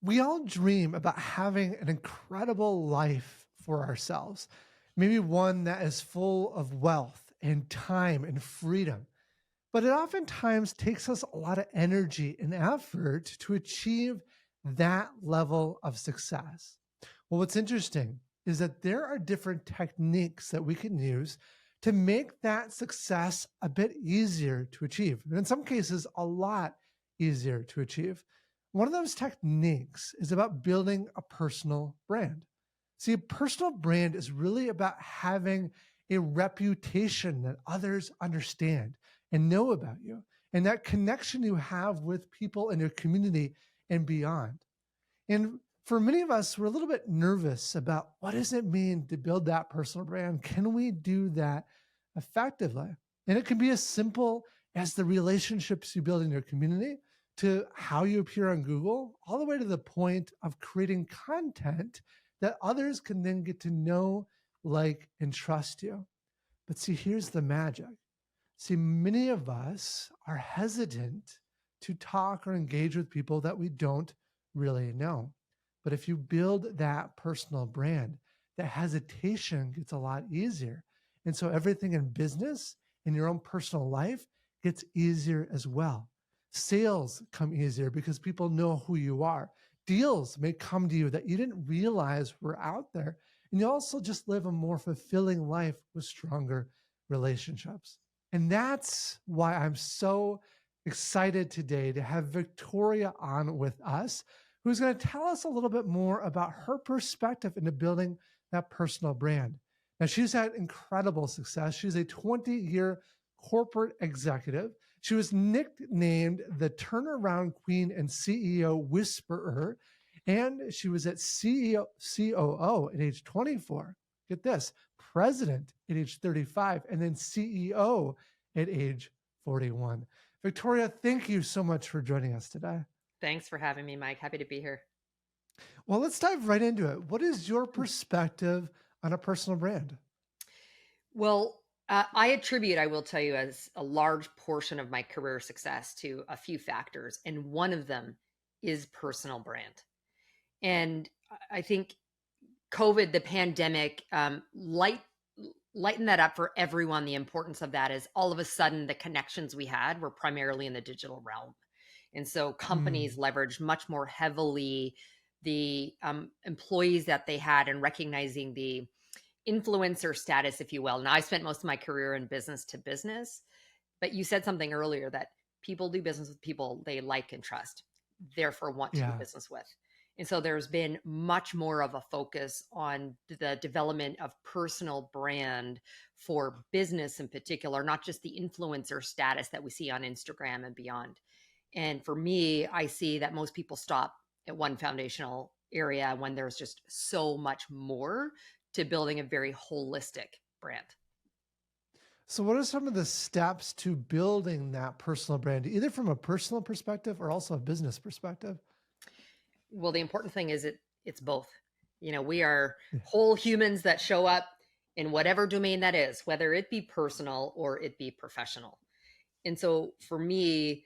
We all dream about having an incredible life for ourselves, maybe one that is full of wealth and time and freedom. But it oftentimes takes us a lot of energy and effort to achieve that level of success. Well, what's interesting is that there are different techniques that we can use to make that success a bit easier to achieve. And in some cases, a lot easier to achieve. One of those techniques is about building a personal brand. See, a personal brand is really about having a reputation that others understand and know about you, and that connection you have with people in your community and beyond. And for many of us, we're a little bit nervous about what does it mean to build that personal brand? Can we do that effectively? And it can be as simple as the relationships you build in your community to how you appear on Google, all the way to the point of creating content that others can then get to know, like, and trust you. But see, here's the magic. See, many of us are hesitant to talk or engage with people that we don't really know. But if you build that personal brand, that hesitation gets a lot easier. And so everything in business, in your own personal life, gets easier as well. Sales come easier because people know who you are. Deals may come to you that you didn't realize were out there. And you also just live a more fulfilling life with stronger relationships. And that's why I'm so excited today to have Victoria on with us, who's going to tell us a little bit more about her perspective into building that personal brand. Now, she's had incredible success. She's a 20-year corporate executive. She was nicknamed the turnaround queen and CEO whisperer, and she was at COO at age 24. Get this, president at age 35, and then CEO at age 41. Victoria, thank you so much for joining us today. Thanks for having me, Mike. Happy to be here. Well, let's dive right into it. What is your perspective on a personal brand? Well, I attribute, I will tell you, as a large portion of my career success to a few factors, and one of them is personal brand. And I think COVID, the pandemic, lightened that up for everyone. The importance of that is all of a sudden the connections we had were primarily in the digital realm. And so companies Mm, leveraged much more heavily the employees that they had and recognizing the influencer status, if you will. Now, I spent most of my career in business to business, but you said something earlier that people do business with people they like and trust, therefore want to do yeah. business with. And so there's been much more of a focus on the development of personal brand for business in particular, not just the influencer status that we see on Instagram and beyond. And for me, I see that most people stop at one foundational area when there's just so much more to building a very holistic brand. So, what are some of the steps to building that personal brand, either from a personal perspective or also a business perspective? Well, the important thing is it's both. We are Yeah. whole humans that show up in whatever domain that is, whether it be personal or it be professional. And so for me,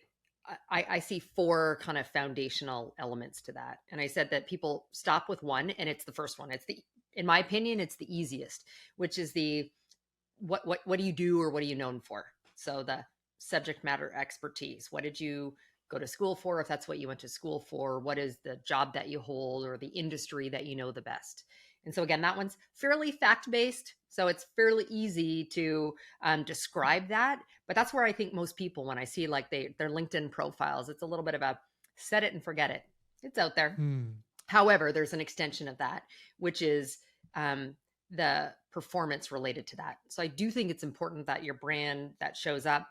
I see four kind of foundational elements to that. And I said that people stop with one, and it's the first one. In my opinion, it's the easiest, which is the what do you do or what are you known for? So the subject matter expertise. What did you go to school for? If that's what you went to school for, what is the job that you hold or the industry that you know the best? And so again, that one's fairly fact based. So it's fairly easy to describe that. But that's where I think most people, when I see like their LinkedIn profiles, it's a little bit of a set it and forget it. It's out there. Hmm. However, there's an extension of that, which is the performance related to that. So I do think it's important that your brand that shows up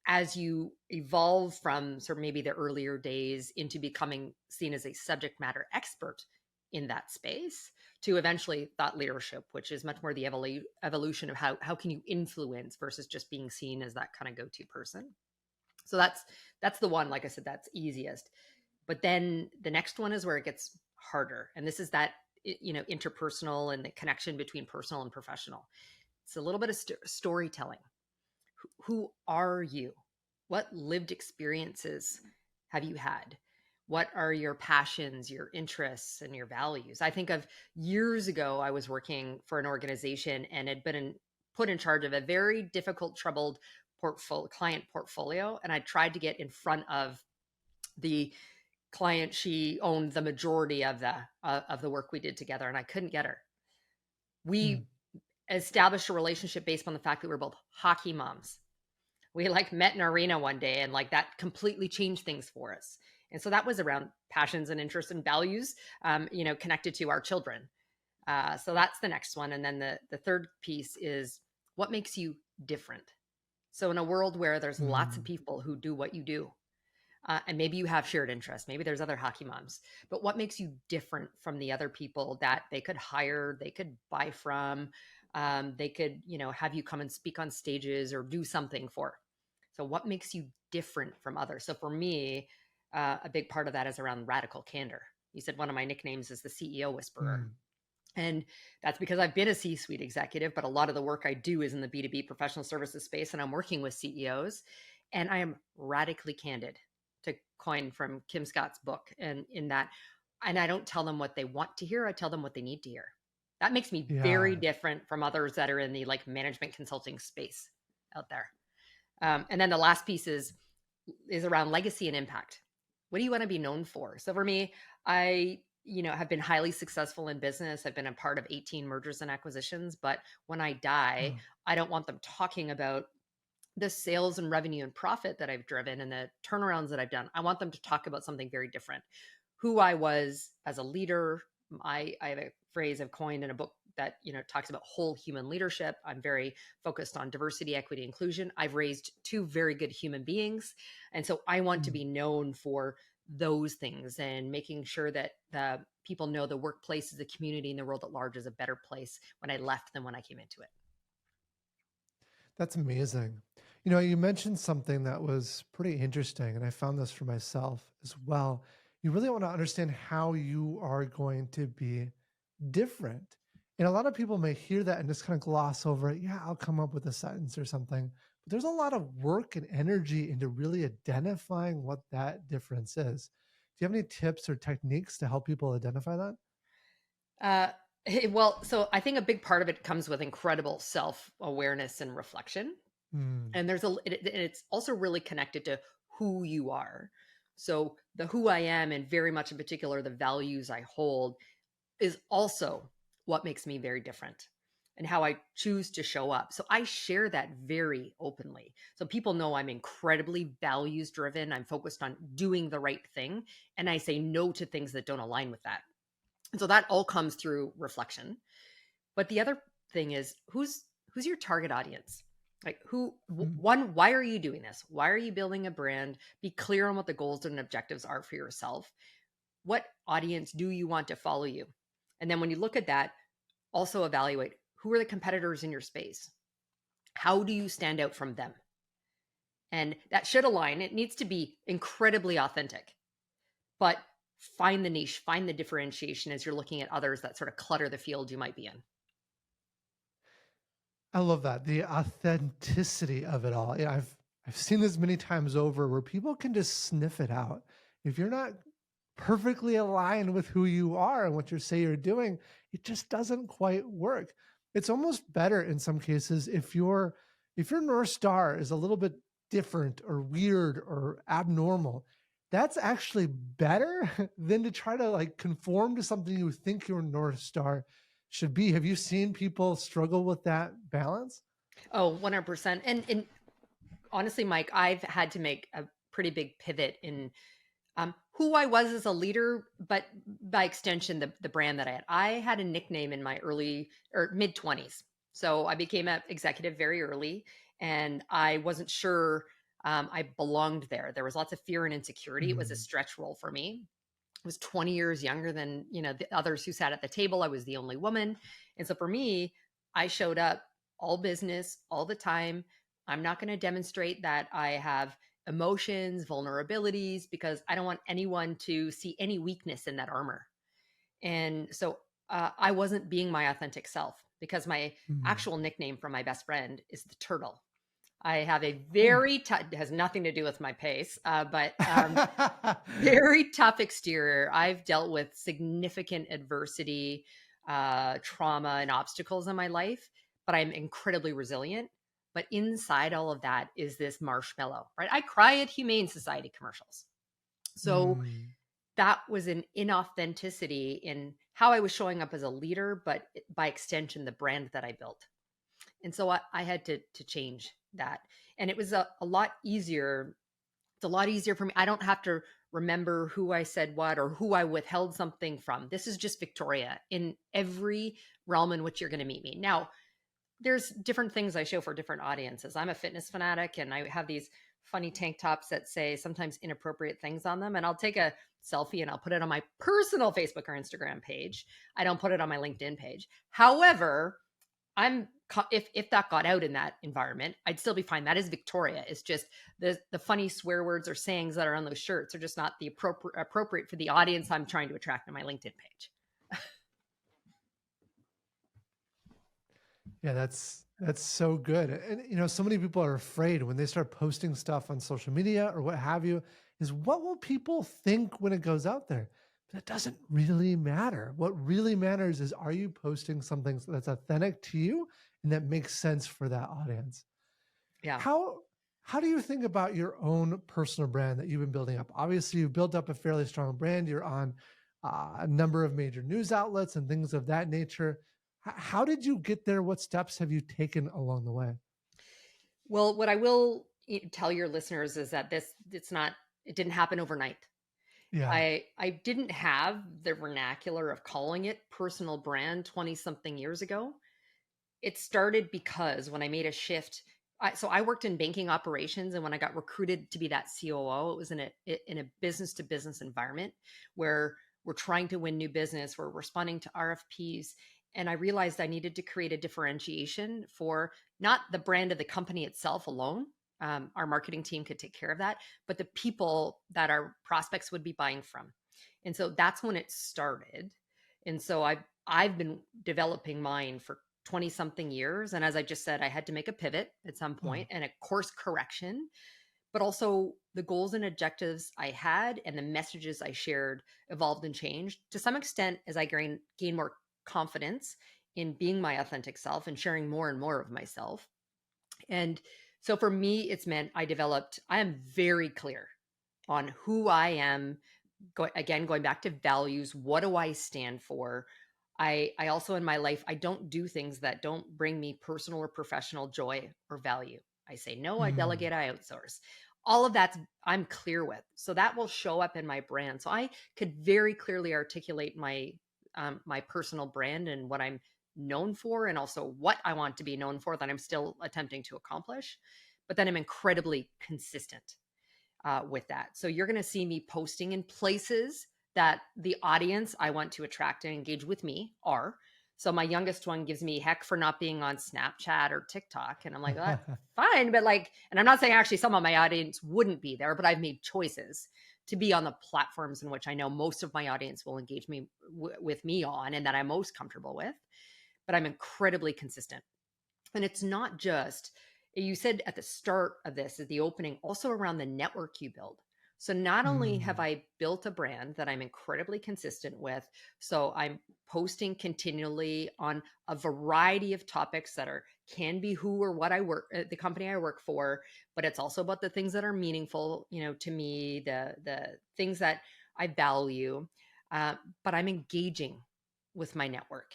as you evolve from sort of maybe the earlier days into becoming seen as a subject matter expert in that space to eventually thought leadership, which is much more the evolution of how can you influence versus just being seen as that kind of go-to person. So that's the one, like I said, that's easiest. But then the next one is where it gets harder. And this is that, interpersonal and the connection between personal and professional. It's a little bit of storytelling. Who are you? What lived experiences have you had? What are your passions, your interests, and your values? I think of years ago, I was working for an organization and had put in charge of a very difficult, troubled client portfolio. And I tried to get in front of the client. She owned the majority of the work we did together, and I couldn't get her. Mm. We established a relationship based on the fact that we were both hockey moms. We like met in an arena one day, and like that completely changed things for us. And so that was around passions and interests and values, connected to our children. So that's the next one. And then the third piece is what makes you different. So in a world where there's lots of Mm. people who do what you do, and maybe you have shared interests, maybe there's other hockey moms, but what makes you different from the other people that they could hire, they could buy from, they could, have you come and speak on stages or do something for. So what makes you different from others? So for me, a big part of that is around radical candor. You said one of my nicknames is the CEO whisperer. Mm. And that's because I've been a C-suite executive, but a lot of the work I do is in the B2B professional services space, and I'm working with CEOs, and I am radically candid, to coin from Kim Scott's book. And in that, and I don't tell them what they want to hear, I tell them what they need to hear. That makes me very Yeah. different from others that are in the like management consulting space out there. And then the last piece is around legacy and impact. What do you want to be known for? So for me, I have been highly successful in business. I've been a part of 18 mergers and acquisitions, but when I die, Oh. I don't want them talking about the sales and revenue and profit that I've driven and the turnarounds that I've done. I want them to talk about something very different. Who I was as a leader. I have a phrase I've coined in a book that talks about whole human leadership. I'm very focused on diversity, equity, inclusion. I've raised two very good human beings, and so I want to Mm. be known for those things and making sure that the people know the workplace, the community, and the world at large is a better place when I left than when I came into it. That's amazing. You mentioned something that was pretty interesting, and I found this for myself as well. You really want to understand how you are going to be different. And a lot of people may hear that and just kind of gloss over it. Yeah, I'll come up with a sentence or something. But there's a lot of work and energy into really identifying what that difference is. Do you have any tips or techniques to help people identify that? Uh, well, so I think a big part of it comes with incredible self awareness and reflection. Mm. And it's also really connected to who you are. So the who I am, and very much in particular, the values I hold, is also what makes me very different and how I choose to show up. So I share that very openly. So people know I'm incredibly values driven. I'm focused on doing the right thing. And I say no to things that don't align with that. And so that all comes through reflection. But the other thing is who's your target audience? Like Mm. one, why are you doing this? Why are you building a brand? Be clear on what the goals and objectives are for yourself. What audience do you want to follow you? And then when you look at that, also evaluate who are the competitors in your space? How do you stand out from them? And that should align. It needs to be incredibly authentic, but find the niche, find the differentiation as you're looking at others that sort of clutter the field you might be in. I love that, the authenticity of it all. Yeah, I've seen this many times over where people can just sniff it out. If you're not perfectly aligned with who you are and what you say you're doing, it just doesn't quite work. It's almost better in some cases if your North Star is a little bit different or weird or abnormal. That's actually better than to try to like conform to something you think your North Star should be. Have you seen people struggle with that balance? Oh, 100%. And honestly, Mike, I've had to make a pretty big pivot in who I was as a leader, but by extension, the brand that I had. I had a nickname in my early or mid 20s. So I became an executive very early, and I wasn't sure I belonged there. There was lots of fear and insecurity. It was a Mm. stretch role for me. I was 20 years younger than, the others who sat at the table. I was the only woman. And so for me, I showed up all business all the time. I'm not going to demonstrate that I have emotions, vulnerabilities, because I don't want anyone to see any weakness in that armor. And so I wasn't being my authentic self because my Mm. actual nickname from my best friend is the turtle. I have a Cool. very tough, it has nothing to do with my pace, but very tough exterior. I've dealt with significant adversity, trauma, and obstacles in my life, but I'm incredibly resilient. But inside all of that is this marshmallow, right? I cry at Humane Society commercials. So Mm. that was an inauthenticity in how I was showing up as a leader, but by extension, the brand that I built. And so I had to change that. And it was a lot easier. It's a lot easier for me. I don't have to remember who I said what or who I withheld something from. This is just Victoria in every realm in which you're going to meet me. Now, there's different things I show for different audiences. I'm a fitness fanatic and I have these funny tank tops that say sometimes inappropriate things on them. And I'll take a selfie and I'll put it on my personal Facebook or Instagram page. I don't put it on my LinkedIn page. However, I'm if that got out in that environment, I'd still be fine. That is Victoria. It's just the funny swear words or sayings that are on those shirts are just not the appropriate for the audience I'm trying to attract on my LinkedIn page. Yeah, that's so good. And so many people are afraid when they start posting stuff on social media or what have you, is what will people think when it goes out there? But it doesn't really matter. What really matters is, are you posting something that's authentic to you and that makes sense for that audience? Yeah. How how do you think about your own personal brand that you've been building up? Obviously, you've built up a fairly strong brand. You're on a number of major news outlets and things of that nature. How did you get there? What steps have you taken along the way? Well, what I will tell your listeners is that it didn't happen overnight. Yeah. I didn't have the vernacular of calling it personal brand 20 something years ago. It started because when I made a shift, so I worked in banking operations, and when I got recruited to be that COO, it was in a business to business environment where we're trying to win new business, we're responding to RFPs, and I realized I needed to create a differentiation for not the brand of the company itself alone. Our marketing team could take care of that, but the people that our prospects would be buying from. And so that's when it started. And so I've been developing mine for 20 something years. And as I just said, I had to make a pivot at some Oh. point and a course correction, but also the goals and objectives I had and the messages I shared evolved and changed to some extent as I gain more confidence in being my authentic self and sharing more and more of myself. And so for me, it's meant I am very clear on who I am. Going back to values, what do I stand for? I also in my life, I don't do things that don't bring me personal or professional joy or value. I say no, I Mm. delegate, I outsource. All of that I'm clear with. So that will show up in my brand. So I could very clearly articulate my personal brand and what I'm known for, and also what I want to be known for that I'm still attempting to accomplish. But then I'm incredibly consistent with that. So you're going to see me posting in places that the audience I want to attract and engage with me are. So my youngest one gives me heck for not being on Snapchat or TikTok. And I'm like, well, that's fine. But like, and I'm not saying actually some of my audience wouldn't be there, but I've made choices to be on the platforms in which I know most of my audience will engage with me on and that I'm most comfortable with. But I'm incredibly consistent. And it's not just, you said at the start of this, at the opening, also around the network you build. So not only have Mm. I built a brand that I'm incredibly consistent with, so I'm posting continually on a variety of topics that can be who or what I work, the company I work for, but it's also about the things that are meaningful, to me, the things that I value. Uh, but I'm engaging with my network.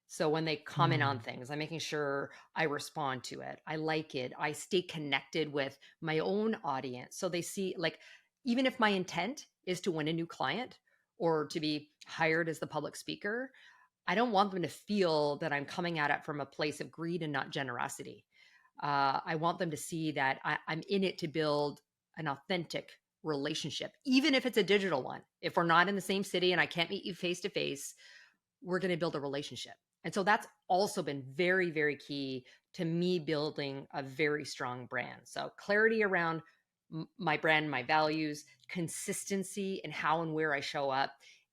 So when they comment on Mm. things, I'm making sure I respond to it. I like it. I stay connected with my own audience. So they see, like, even if my intent is to win a new client or to be hired as the public speaker, I don't want them to feel that I'm coming at it from a place of greed and not generosity. I want them to see that I'm in it to build an authentic relationship, even if it's a digital one. If we're not in the same city and I can't meet you face to face, we're going to build a relationship. And so that's also been very, very key to me building a very strong brand. So clarity around my brand, my values, consistency in how and where I show up,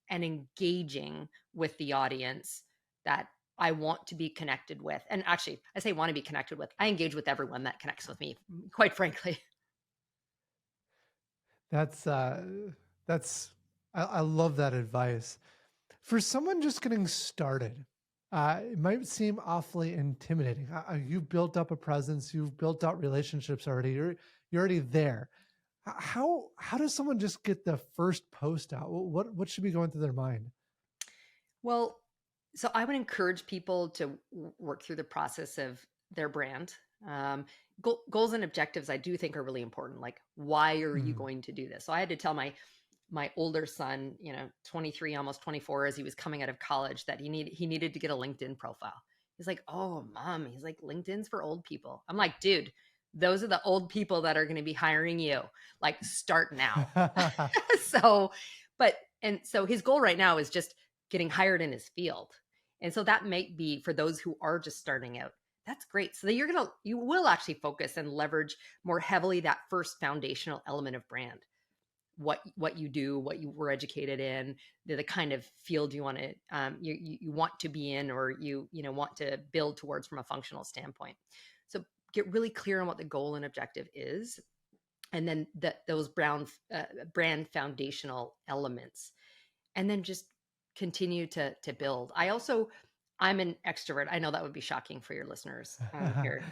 and engaging with the audience that I want to be connected with. And actually, I say want to be connected with. I engage with everyone that connects with me, quite frankly. That's that's I love that advice. For someone just getting started, it might seem awfully intimidating. You've built up a presence, you've built out relationships already. You're already there. How does someone just get the first post out? What should be going through their mind? Well, so I would encourage people to work through the process of their brand. Um, Goals and objectives, I do think, are really important. Like, why are you Mm. going to do this? So I had to tell my older son, 23, almost 24, as he was coming out of college, that he needed to get a LinkedIn profile. He's like, "Oh, mom," he's like, "LinkedIn's for old people." I'm like, "Dude, those are the old people that are going to be hiring you. Like, start now." so, so his goal right now is just getting hired in his field. And so that might be for those who are just starting out. That's great. So that you will actually focus and leverage more heavily that first foundational element of brand. What you do, what you were educated in, the kind of field you want to you want to be in, or want to build towards from a functional standpoint. So get really clear on what the goal and objective is, and then those brand foundational elements, and then just continue to build. I'm an extrovert. I know that would be shocking for your listeners here,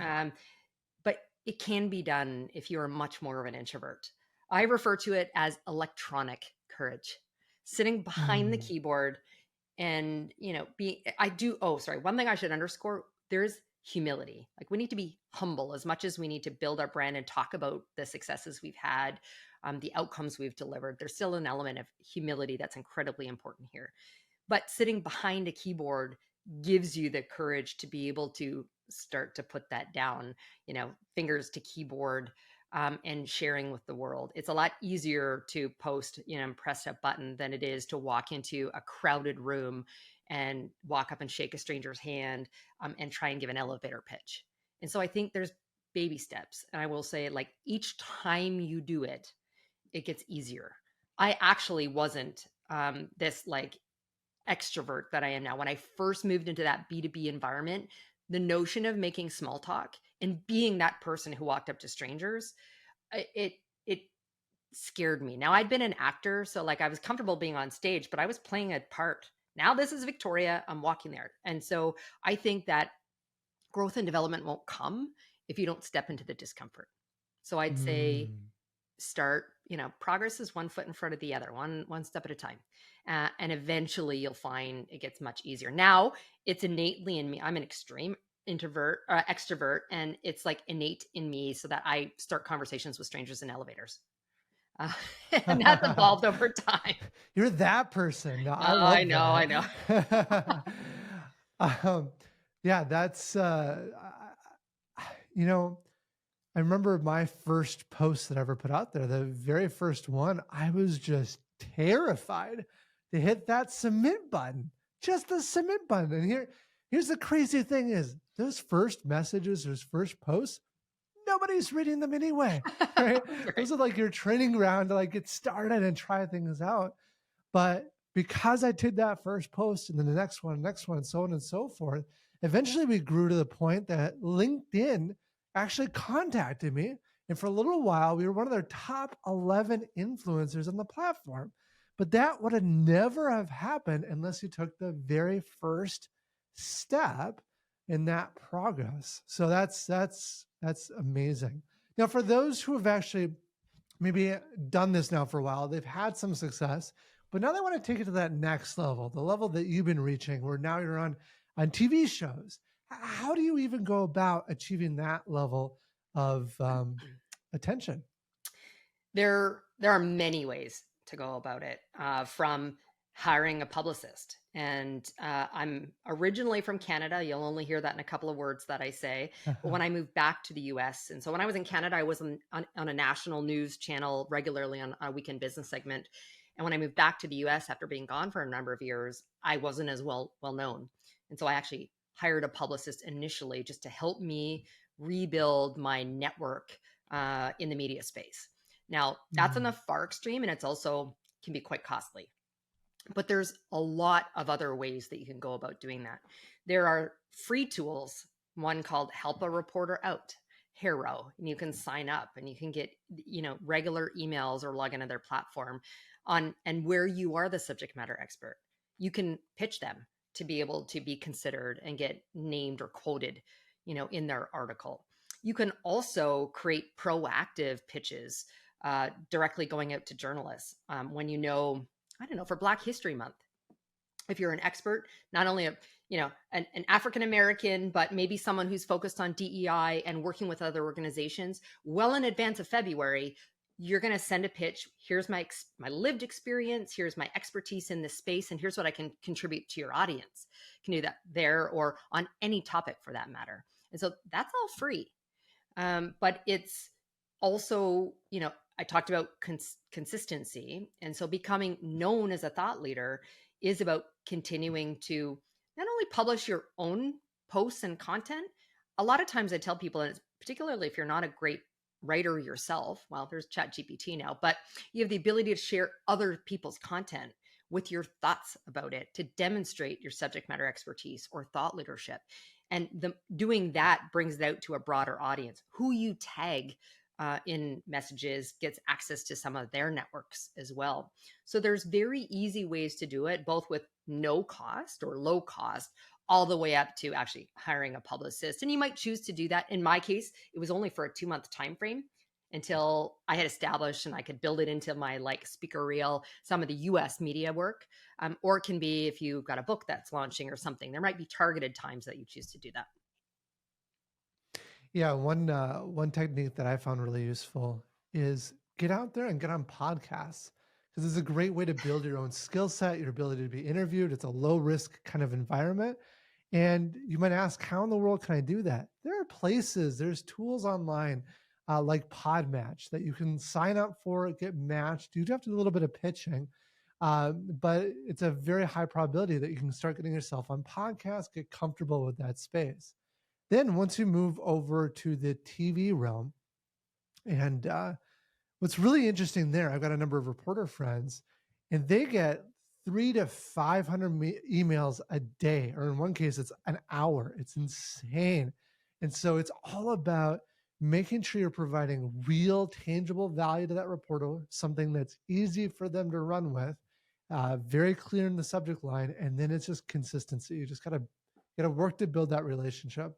but it can be done if you're much more of an introvert. I refer to it as electronic courage, sitting behind the Mm. keyboard and I do. Oh, sorry, one thing I should underscore: there's humility. Like, we need to be humble as much as we need to build our brand and talk about the successes we've had, the outcomes we've delivered. There's still an element of humility that's incredibly important here. But sitting behind a keyboard gives you the courage to be able to start to put that down, fingers to keyboard, and sharing with the world. It's a lot easier to post, and press a button than it is to walk into a crowded room and walk up and shake a stranger's hand, and try and give an elevator pitch. And so I think there's baby steps. And I will say, like, each time you do it, it gets easier. I actually wasn't this like extrovert that I am now. When I first moved into that B2B environment, the notion of making small talk and being that person who walked up to strangers, it scared me. Now, I'd been an actor, so like I was comfortable being on stage, but I was playing a part. Now this is Victoria, I'm walking there. And so I think that growth and development won't come if you don't step into the discomfort. So I'd say Mm. start, progress is one foot in front of the other, one step at a time. And eventually you'll find it gets much easier. Now it's innately in me. I'm an extreme extrovert, and it's like innate in me, so that I start conversations with strangers in elevators. Uh, and that's evolved over time. You're that person. No, No, I I love know, I know. that. um, yeah, that's you know, I remember my first post that I ever put out there, the very first one, I was just terrified to hit that submit button, just the submit button. And here's the crazy thing is those first messages, those first posts, nobody's reading them anyway, right? Right. Those are like your training ground to like get started and try things out. But because I did that first post and then the next one, and so on and so forth, eventually we grew to the point that LinkedIn actually contacted me. And for a little while, we were one of their top 11 influencers on the platform. But that would have never have happened unless you took the very first step in that progress. So that's amazing. Now, for those who have actually maybe done this now for a while, they've had some success, but now they want to take it to that next level, the level that you've been reaching, where now you're on TV shows. How do you even go about achieving that level of attention? There are many ways to go about it, from hiring a publicist. And I'm originally from Canada. You'll only hear that in a couple of words that I say. But when I moved back to the US, and so when I was in Canada, I was on a national news channel regularly on a weekend business segment. And when I moved back to the US after being gone for a number of years, I wasn't as well known. And so I actually hired a publicist initially just to help me rebuild my network in the media space. Now, that's on the Mm. far extreme, and it's also can be quite costly. But there's a lot of other ways that you can go about doing that. There are free tools, one called Help a Reporter Out, Hero, and you can sign up and you can get, regular emails or log into their platform on and where you are the subject matter expert. You can pitch them to be able to be considered and get named or quoted, in their article. You can also create proactive pitches directly going out to journalists when I don't know, for Black History Month. If you're an expert, not only an African American, but maybe someone who's focused on DEI and working with other organizations, well in advance of February, you're going to send a pitch. Here's my lived experience. Here's my expertise in this space, and here's what I can contribute to your audience. You can do that there or on any topic for that matter. And so that's all free. But it's also, I talked about consistency. And so becoming known as a thought leader is about continuing to not only publish your own posts and content. A lot of times I tell people, and particularly if you're not a great writer yourself, well, there's ChatGPT now, but you have the ability to share other people's content with your thoughts about it to demonstrate your subject matter expertise or thought leadership. And doing that brings it out to a broader audience. Who you tag in messages gets access to some of their networks as well. So there's very easy ways to do it, both with no cost or low cost, all the way up to actually hiring a publicist. And you might choose to do that. In my case, it was only for a 2-month time frame until I had established and I could build it into my speaker reel, some of the US media work. Or it can be if you've got a book that's launching or something, there might be targeted times that you choose to do that. Yeah, one technique that I found really useful is get out there and get on podcasts because it's a great way to build your own skill set, your ability to be interviewed. It's a low risk kind of environment. And you might ask, how in the world can I do that? There are places, there's tools online like Podmatch that you can sign up for, get matched. You do have to do a little bit of pitching, but it's a very high probability that you can start getting yourself on podcasts, get comfortable with that space. Then once you move over to the TV realm, and what's really interesting there, I've got a number of reporter friends, and they get 300 to 500 emails a day, or in one case, it's an hour. It's insane. And so it's all about making sure you're providing real, tangible value to that reporter, something that's easy for them to run with, very clear in the subject line, and then it's just consistency. You just gotta work to build that relationship.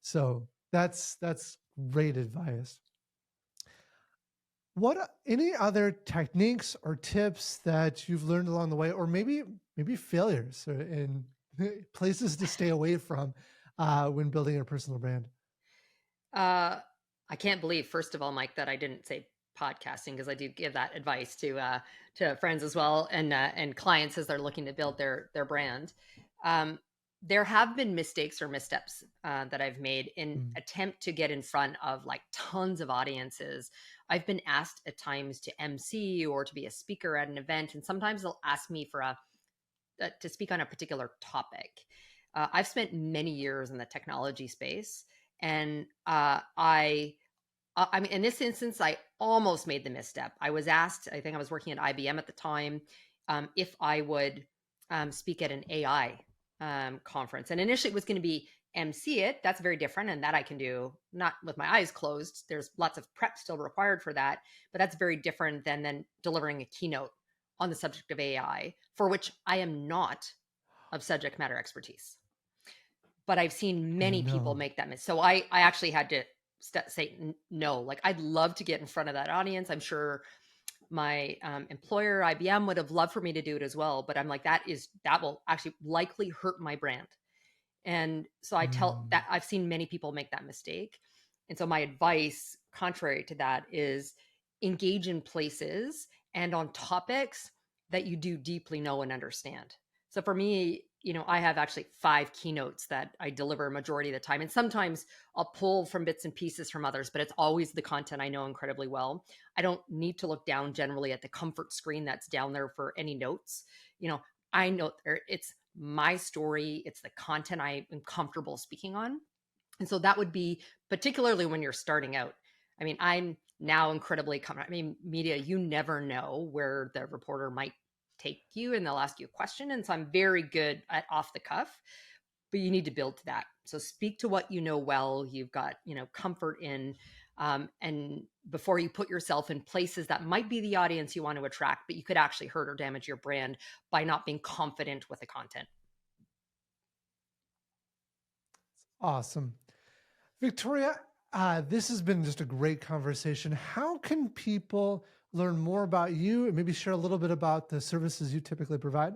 So that's great advice. What any other techniques or tips that you've learned along the way, or maybe failures and places to stay away from when building a personal brand? I can't believe, first of all, Mike, that I didn't say podcasting, because I do give that advice to friends as well and clients as they're looking to build their brand. There have been mistakes or missteps that I've made in Mm. attempt to get in front of tons of audiences. I've been asked at times to MC or to be a speaker at an event, and sometimes they'll ask me for to speak on a particular topic. I've spent many years in the technology space, and I mean, in this instance, I almost made the misstep. I was asked, I think I was working at IBM at the time, if I would speak at an AI conference. And initially it was going to be MC it. That's very different. And that I can do not with my eyes closed. There's lots of prep still required for that. But that's very different than delivering a keynote on the subject of AI, for which I am not of subject matter expertise. But I've seen Yeah, many people no. make that mistake. So I actually had to say no. I'd love to get in front of that audience. I'm sure my employer IBM would have loved for me to do it as well, but I'm like, that will actually likely hurt my brand. And so I tell Mm. that I've seen many people make that mistake. And so my advice contrary to that is engage in places and on topics that you do deeply know and understand. So for me, I have actually 5 keynotes that I deliver a majority of the time. And sometimes I'll pull from bits and pieces from others, but it's always the content I know incredibly well. I don't need to look down generally at the comfort screen that's down there for any notes. I know it's my story, it's the content I am comfortable speaking on. And so that would be particularly when you're starting out. I mean, I'm now incredibly comfortable. I mean, media, you never know where the reporter might take you and they'll ask you a question. And so I'm very good at off the cuff, but you need to build to that. So speak to what you know well, you've got, comfort in, and before you put yourself in places that might be the audience you want to attract, but you could actually hurt or damage your brand by not being confident with the content. Awesome. Victoria, this has been just a great conversation. How can people learn more about you and maybe share a little bit about the services you typically provide?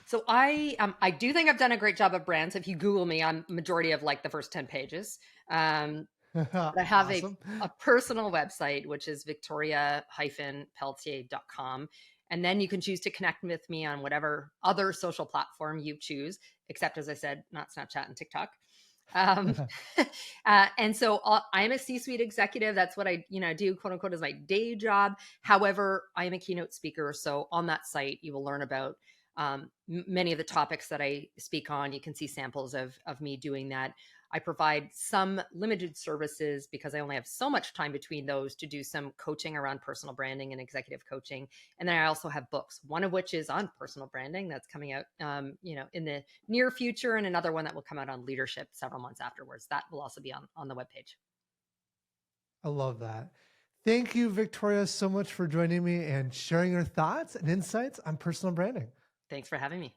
So I do think I've done a great job of brands. If you Google me, I'm majority of like the first 10 pages. But I have Awesome. a personal website, which is victoria-pelletier.com. And then you can choose to connect with me on whatever other social platform you choose, except as I said, not Snapchat and TikTok. Um, and so I'm a C-suite executive. That's what I, do, quote unquote, as my day job. However, I am a keynote speaker. So on that site, you will learn about many of the topics that I speak on. You can see samples of me doing that. I provide some limited services because I only have so much time between those to do some coaching around personal branding and executive coaching. And then I also have books, one of which is on personal branding that's coming out, in the near future, and another one that will come out on leadership several months afterwards. That will also be on the webpage. I love that. Thank you, Victoria, so much for joining me and sharing your thoughts and insights on personal branding. Thanks for having me.